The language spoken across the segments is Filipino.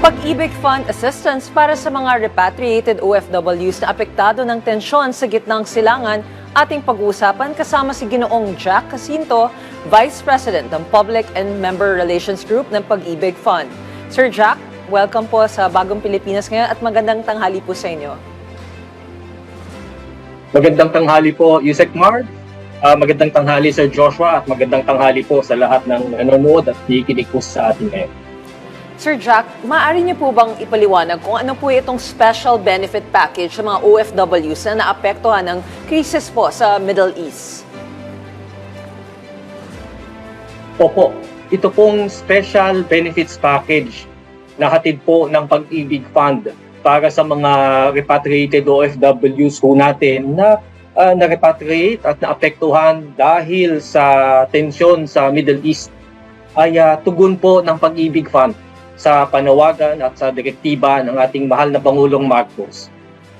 Pag-ibig Fund Assistance para sa mga repatriated OFWs na apektado ng tensyon sa gitnang silangan, ating pag-uusapan kasama si Ginoong Jack Jacinto, Vice President ng Public and Member Relations Group ng Pag-ibig Fund. Sir Jack, welcome po sa Bagong Pilipinas ngayon at magandang tanghali po sa inyo. Magandang tanghali po, Yusek Mar. Magandang tanghali, Sir Joshua, at magandang tanghali po sa lahat ng nanonood at nakikinig po sa atin ngayon. Sir Jack, maaari niyo po bang ipaliwanag kung ano po itong special benefit package sa mga OFWs na naapektuhan ng krisis po sa Middle East? Opo, ito pong special benefits package na hatid po ng Pag-ibig Fund para sa mga repatriated OFWs po natin na na-repatriate at naapektuhan dahil sa tensyon sa Middle East ay tugon po ng Pag-ibig Fund sa panawagan at sa direktiba ng ating mahal na Pangulong Marcos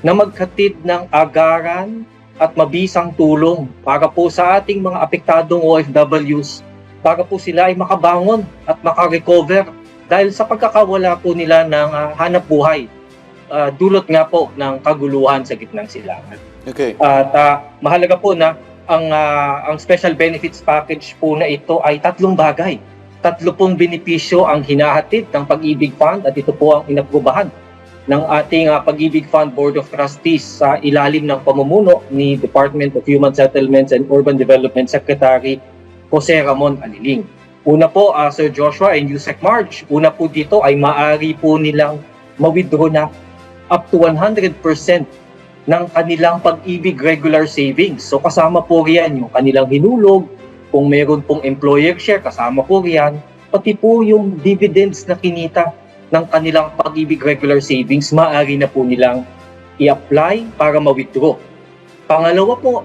na maghatid ng agaran at mabisang tulong para po sa ating mga apektadong OFWs para po sila ay makabangon at makarecover dahil sa pagkakawala po nila ng hanap buhay dulot nga po ng kaguluhan sa gitnang silangan. Okay. At mahalaga po na ang special benefits package po na ito ay tatlong bagay. Tatlo pong benepisyo ang hinahatid ng Pag-ibig Fund at ito po ang inaprubahan ng ating Pag-ibig Fund Board of Trustees sa ilalim ng pamumuno ni Department of Human Settlements and Urban Development Secretary Jose Ramon Aliling. Una po, Sir Joshua and Yusek March, una po dito ay maaari po nilang ma-withdraw na up to 100% ng kanilang Pag-ibig regular savings. So kasama po riyan yung kanilang hinulog, kung meron pong employer share, kasama po riyan, pati po yung dividends na kinita ng kanilang Pag-ibig regular savings, maaari na po nilang i-apply para ma-withdraw. Pangalawa po,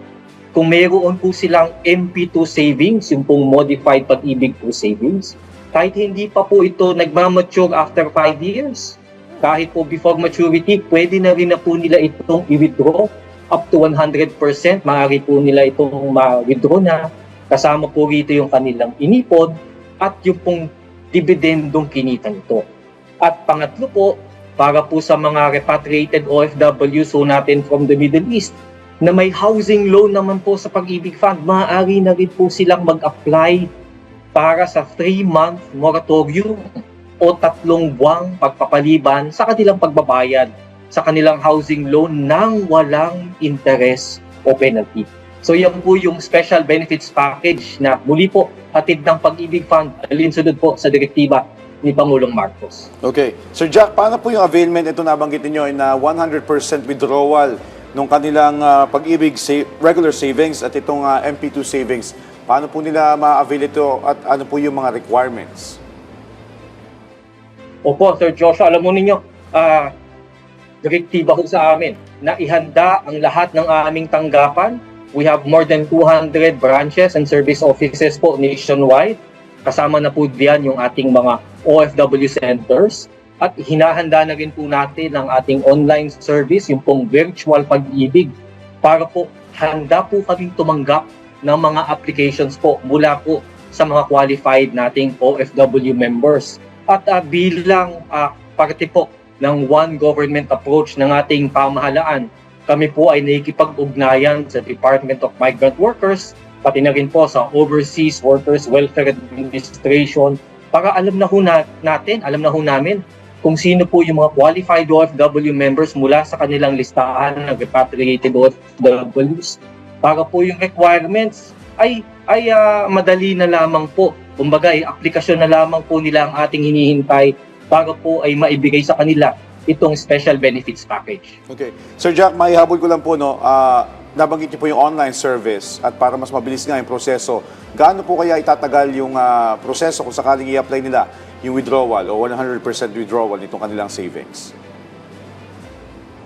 kung meron po silang MP2 savings, yung pong modified Pag-ibig po savings, kahit hindi pa po ito nagmamature after 5 years, kahit po before maturity, pwede na rin na po nila itong i-withdraw up to 100%, maaari po nila itong ma-withdraw na. Kasama po rito yung kanilang inipon at yung pong dividendong kinita nito. At pangatlo po, para po sa mga repatriated OFWs so natin from the Middle East na may housing loan naman po sa Pag-ibig Fund, maaari na rin po silang mag-apply para sa 3-month moratorium o 3 buwang pagpapaliban sa kanilang pagbabayad sa kanilang housing loan nang walang interest o penalty. So yan po yung special benefits package na muli po hatid ng Pag-ibig Fund alinsunod po sa direktiba ni Pangulong Marcos. Okay. Sir Jack, paano po yung availment? Ito nabanggit niyo na 100% withdrawal ng kanilang Pag-ibig regular savings at itong MP2 savings. Paano po nila ma-avail ito at ano po yung mga requirements? Opo, Sir Joshua, alam mo ninyo, direktiba ho sa amin na ihanda ang lahat ng aming tanggapan. We have more than 200 branches and service offices po nationwide. Kasama na po diyan yung ating mga OFW centers. At hinahanda na rin po natin ang ating online service, yung pong virtual Pag-ibig, para po handa po kaming tumanggap ng mga applications po mula po sa mga qualified nating OFW members. At bilang parte po ng one government approach ng ating pamahalaan, kami po ay nakikipag-ugnayan sa Department of Migrant Workers, pati na rin po sa Overseas Workers Welfare Administration para alam na ho namin kung sino po yung mga qualified OFW members mula sa kanilang listahan ng repatriated OFWs para po yung requirements ay madali na lamang po. Kumbaga, aplikasyon na lamang po nila ang ating hinihintay para po ay maibigay sa kanila itong special benefits package. Okay. Sir Jack, maihabol ko lang po, nabanggit niyo po yung online service at para mas mabilis nga yung proseso, gaano po kaya itatagal yung proseso kung sakaling i-apply nila yung withdrawal o 100% withdrawal nitong kanilang savings?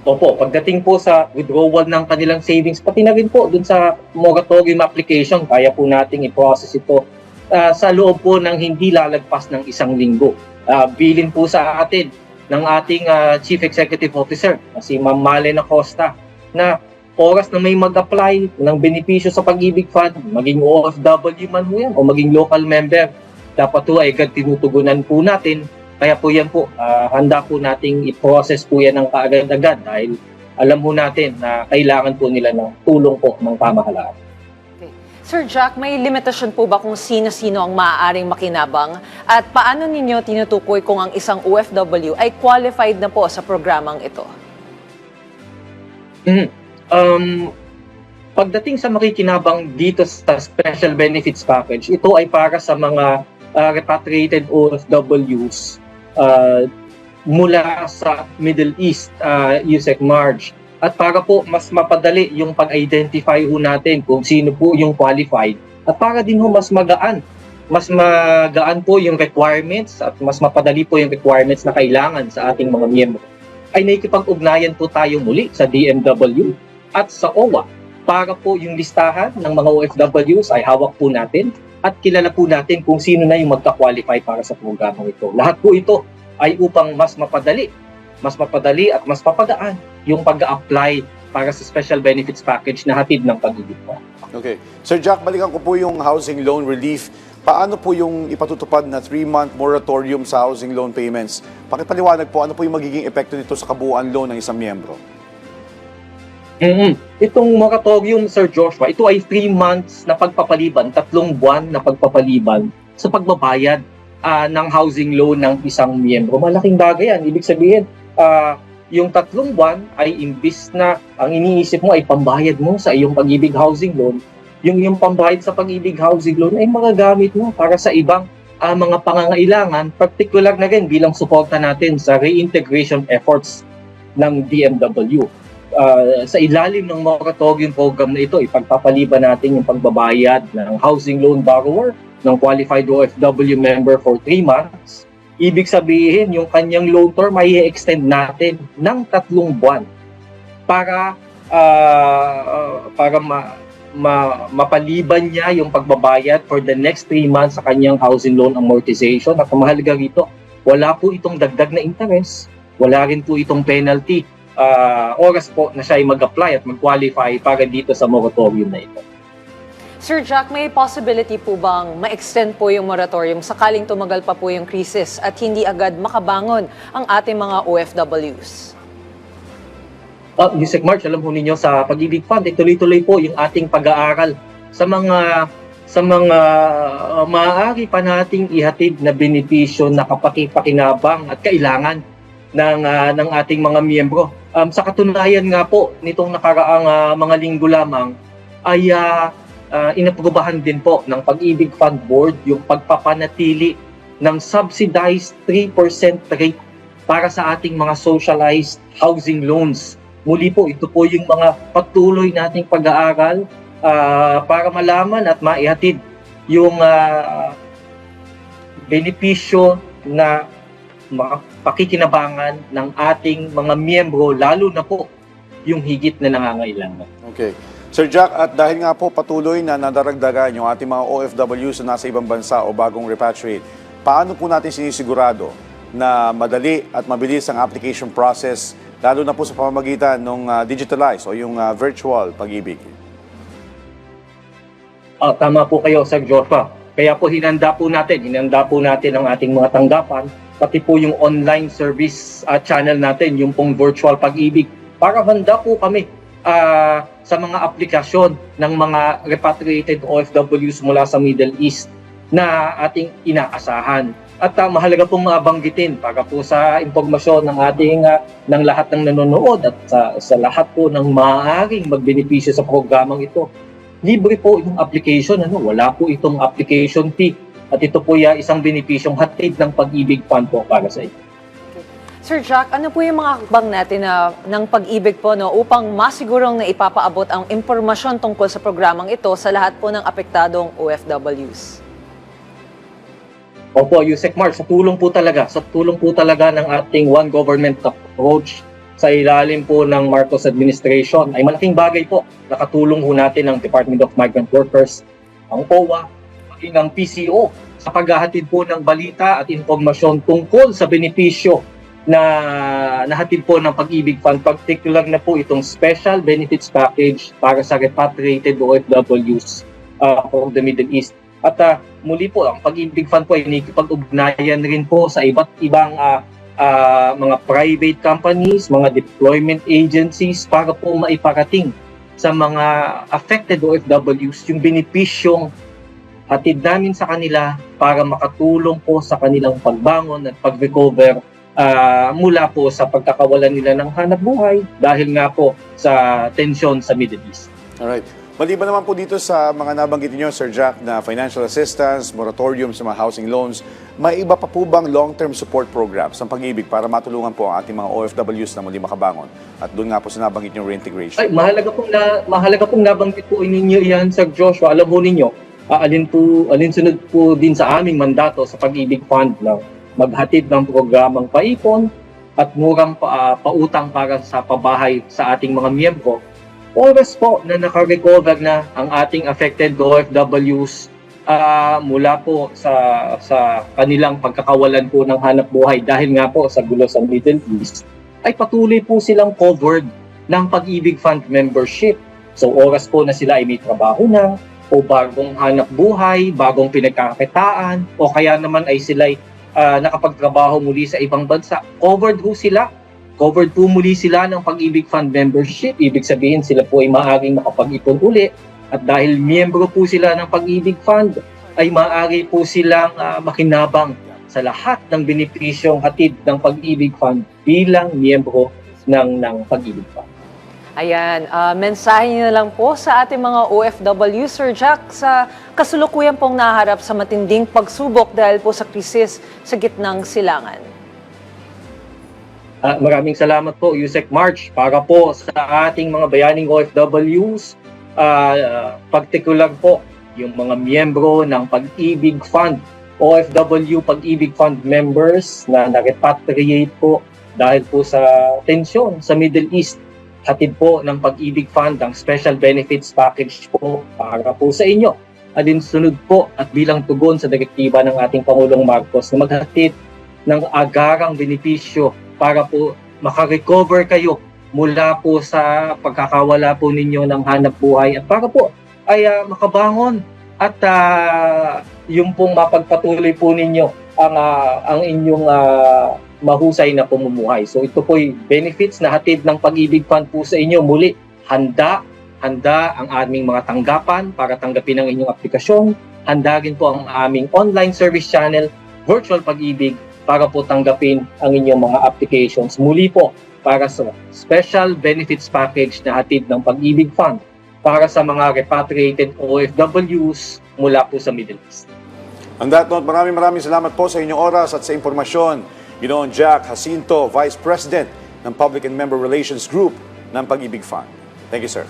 Opo, pagdating po sa withdrawal ng kanilang savings, pati na rin po dun sa moratorium application, kaya po nating i-process ito sa loob po ng hindi lalagpas ng 1 linggo. Bilin po sa atin ng ating Chief Executive Officer, si Ma'am Malen Acosta, na oras na may mag-apply ng benepisyo sa Pag-ibig Fund, maging OFW man ho yan o maging local member, dapat po ay tinutugunan po natin Kaya po yan po, handa po nating i-process po yan ng kaagad-agad dahil alam po natin na kailangan po nila ng tulong po ng pamahalaan. Okay. Sir Jack, may limitasyon po ba kung sino-sino ang maaaring makinabang? At paano ninyo tinutukoy kung ang isang OFW ay qualified na po sa programang ito? Pagdating sa makikinabang dito sa Special Benefits Package, ito ay para sa mga repatriated OFWs mula sa Middle East, Yusek Marge. At para po mas mapadali yung pag-identify ho natin kung sino po yung qualified. At para din ho mas magaan po yung requirements at mas mapadali po yung requirements na kailangan sa ating mga miyembro. Ay nakikipag-ugnayan po tayo muli sa DMW at sa OWA para po yung listahan ng mga OFWs ay hawak po natin at kilala po natin kung sino na yung magka-qualify para sa programang ito. Lahat po ito ay upang mas mapadali at mas papagaan yung pag-a-apply para sa Special Benefits Package na hatid ng Pag-ibig po. Okay. Sir Jack, balikan ko po yung housing loan relief. Paano po yung ipatutupad na 3-month moratorium sa housing loan payments? Pakipaliwanag po, ano po yung magiging epekto nito sa kabuuan loan ng isang miyembro? Itong moratorium, Sir Joshua, ito ay 3 months na pagpapaliban, 3 buwan na pagpapaliban sa pagbabayad ng housing loan ng isang miyembro. Malaking bagay yan. Ibig sabihin, yung 3 buwan ay imbis na ang iniisip mo ay pambayad mo sa iyong Pag-ibig housing loan, yung pambayad sa Pag-ibig housing loan ay magagamit mo para sa ibang mga pangangailangan, particular na rin bilang suporta natin sa reintegration efforts ng DMW. Sa ilalim ng moratorium program na ito, ipagpapaliban natin yung pagbabayad ng housing loan borrower ng qualified OFW member for 3 months. Ibig sabihin, yung kanyang loan term ay i-extend natin ng 3 buwan para mapaliban niya yung pagbabayad for the next 3 months sa kanyang housing loan amortization. At ang mahalaga rito, wala po itong dagdag na interest, wala rin po itong penalty. Oras po na siya ay mag-apply at mag-qualify para dito sa moratorium na ito. Sir Jack, may possibility po bang ma-extend po yung moratorium sakaling tumagal pa po yung krisis at hindi agad makabangon ang ating mga OFWs? Yusek Marge, alam po ninyo sa Pag-ibig Fund, tuloy-tuloy po yung ating pag-aaral sa mga maaari pa nating ihatid na benepisyo na kapakipakinabang at kailangan ng ating mga miyembro. Sa katunayan nga po, nitong nakaraang mga linggo lamang, ay inaprubahan din po ng Pag-ibig Fund Board yung pagpapanatili ng subsidized 3% rate para sa ating mga socialized housing loans. Muli po, ito po yung mga patuloy nating pag-aaral para malaman at maihatid yung benepisyo na pakikinabangan ng ating mga miyembro, lalo na po yung higit na nangangailangan. Okay. Sir Jack, at dahil nga po patuloy na nadaragdagan yung ating mga OFWs na nasa ibang bansa o bagong repatriate, paano po natin sinisigurado na madali at mabilis ang application process, lalo na po sa pamamagitan ng digitalized o yung virtual Pag-ibig? Tama po kayo, Sir Joshua. Kaya po hinanda po natin ang ating mga tanggapan, pati po yung online service channel natin, yung pong virtual Pag-ibig, para handa po kami sa mga aplikasyon ng mga repatriated OFWs mula sa Middle East na ating inaasahan. At mahalaga pong mabanggitin para po sa impormasyon ng ng lahat ng nanonood at sa lahat po ng maaaring magbenepisyo sa programang ito. Libre po itong application, wala po itong application fee. At ito po isang benepisyong hatid ng Pag-ibig Fund po para sa ito. Sir Jack, ano po yung mga hakbang natin ng Pag-ibig po upang masigurong na ipapaabot ang impormasyon tungkol sa programang ito sa lahat po ng apektadong OFWs? Opo, Yusek Marge, sa tulong po talaga ng ating One Government approach sa ilalim po ng Marcos administration, ay malaking bagay po. Nakatulong po natin ang Department of Migrant Workers, ang OWA, maging ang PCO sa paghahatid po ng balita at impormasyon tungkol sa benepisyo na nahatid po ng Pag-ibig Fund, particular na po itong Special Benefits Package para sa repatriated OFWs from the Middle East. At muli po, ang Pag-ibig Fund po ay nakikipag-ugnayan rin po sa iba't ibang mga private companies, mga deployment agencies para po maiparating sa mga affected OFWs yung benepisyong hatid namin sa kanila para makatulong po sa kanilang pagbangon at pag-recover mula po sa pagkakawalan nila ng hanap buhay dahil nga po sa tensyon sa Middle East. Alright. Maliban naman po dito sa mga nabanggit niyo, Sir Jack, na financial assistance, moratorium sa mga housing loans, may iba pa po bang long-term support programs ng Pag-ibig para matulungan po ang ating mga OFWs na muli makabangon? At doon nga po sa nabanggit niyo reintegration. Ay, mahalaga pong nabanggit po ninyo yan, Sir Joshua. Alam po ninyo, alinsunod po din sa aming mandato sa Pag-ibig Fund na maghatid ng programang paipon at murang pautang para sa pabahay sa ating mga miyembro. Oras po na naka-recover na ang ating affected OFWs mula po sa kanilang pagkakawalan po ng hanap buhay dahil nga po sa gulo sa Middle East, ay patuloy po silang covered ng Pag-ibig Fund membership. So oras po na sila ay may trabaho na, o bagong hanap buhay, bagong pinagkakakitaan, o kaya naman ay sila'y nakapagtrabaho muli sa ibang bansa, covered po sila. Covered po muli sila ng Pag-ibig Fund membership. Ibig sabihin sila po ay maaaring makapag-ipon uli. At dahil miyembro po sila ng Pag-ibig Fund, ay maaari po silang makinabang sa lahat ng benepisyong hatid ng Pag-ibig Fund bilang miyembro ng Pag-ibig Fund. Ayan, mensahe niyo na lang po sa ating mga OFW, Sir Jack, sa kasalukuyan pong naharap sa matinding pagsubok dahil po sa krisis sa gitnang silangan. Maraming salamat po, Yusek March, para po sa ating mga bayaning OFWs, particular po yung mga miyembro ng Pag-ibig Fund, OFW Pag-ibig Fund members na na-repatriate po dahil po sa tensyon sa Middle East. Hatid po ng Pag-ibig Fund ang special benefits package po para po sa inyo. Alinsunod po at bilang tugon sa direktiba ng ating Pangulong Marcos na maghatid ng agarang benepisyo para po makarecover kayo mula po sa pagkakawala po ninyo ng hanap buhay at para po ay makabangon at yung pong mapagpatuloy po ninyo ang inyong mahusay na pamumuhay. So ito po'y benefits na hatid ng Pag-ibig Fund po sa inyo. Muli, handa ang aming mga tanggapan para tanggapin ang inyong aplikasyon. Handa rin po ang aming online service channel, Virtual Pag-ibig, para po tanggapin ang inyong mga applications. Muli po, para sa special benefits package na hatid ng Pag-ibig Fund para sa mga repatriated OFWs mula po sa Middle East. On that note, maraming salamat po sa inyong oras at sa impormasyon. Ginoong Jack Jacinto, Vice President ng Public and Member Relations Group ng Pag-ibig Fund. Thank you, sir.